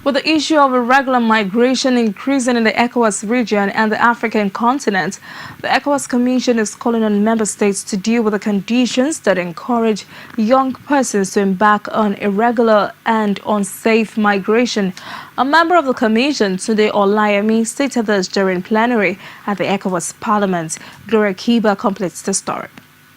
With the issue of irregular migration increasing in the ECOWAS region and the African continent, the ECOWAS Commission is calling on member states to deal with the conditions that encourage young persons to embark on irregular and unsafe migration. A member of the Commission, Tunde Olayemi, stated this during plenary at the ECOWAS Parliament. Gloria Kiba completes the story.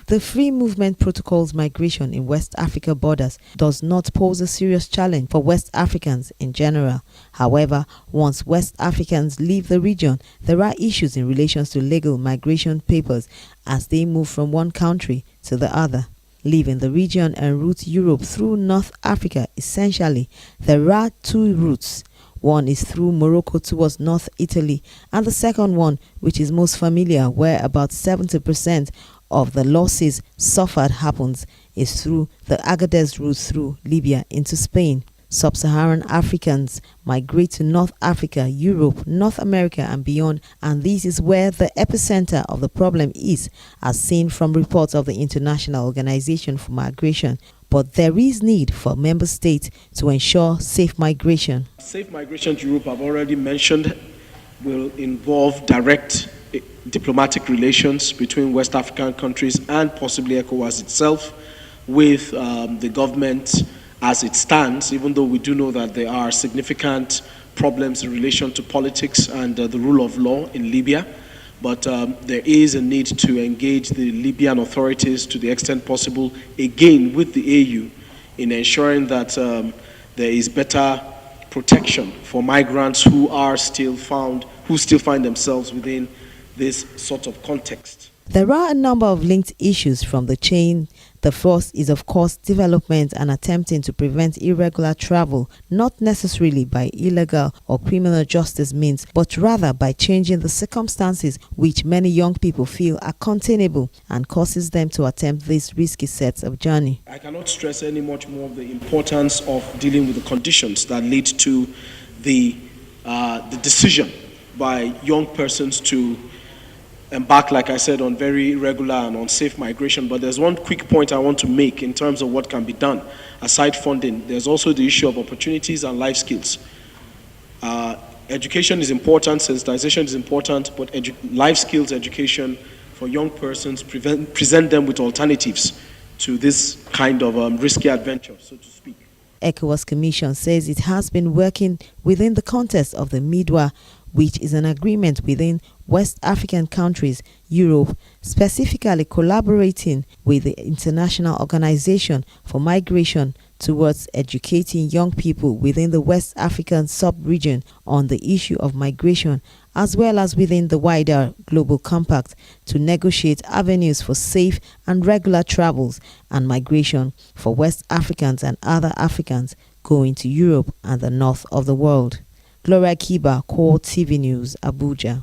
The free movement protocol's migration in West Africa borders does not pose a serious challenge for West Africans in general. However, once West Africans leave the region, there are issues in relation to legal migration papers as they move from one country to the other. Leaving the region en route Europe through North Africa, essentially, there are two routes. One is through Morocco towards North Italy, and the second one, which is most familiar, where about 70% of the losses suffered happens, is through the Agadez route through Libya into Spain. Sub-Saharan Africans migrate to North Africa, Europe, North America and beyond, and this is where the epicenter of the problem is, as seen from reports of the International Organization for Migration. But there is need for member states to ensure safe migration. Safe migration to Europe, I've already mentioned, will involve direct diplomatic relations between West African countries and possibly ECOWAS itself with the government as it stands, even though we do know that there are significant problems in relation to politics and the rule of law in Libya. But there is a need to engage the Libyan authorities to the extent possible, again with the AU, in ensuring that there is better protection for migrants who still find themselves within this sort of context. There are a number of linked issues from the chain. The first is, of course, development and attempting to prevent irregular travel, not necessarily by illegal or criminal justice means, but rather by changing the circumstances which many young people feel are containable and causes them to attempt these risky sets of journey. I cannot stress any much more of the importance of dealing with the conditions that lead to the decision by young persons to embark, like I said, on very irregular and unsafe migration. But there's one quick point I want to make in terms of what can be done. Aside funding, there's also the issue of opportunities and life skills. Education is important, sensitization is important, but life skills education for young persons present them with alternatives to this kind of risky adventure, so to speak. ECOWAS Commission says it has been working within the context of the MIDWA, which is an agreement within West African countries, Europe, specifically collaborating with the International Organization for Migration towards educating young people within the West African sub-region on the issue of migration, as well as within the wider global compact to negotiate avenues for safe and regular travels and migration for West Africans and other Africans going to Europe and the north of the world. Gloria Kiba, Core TV News, Abuja.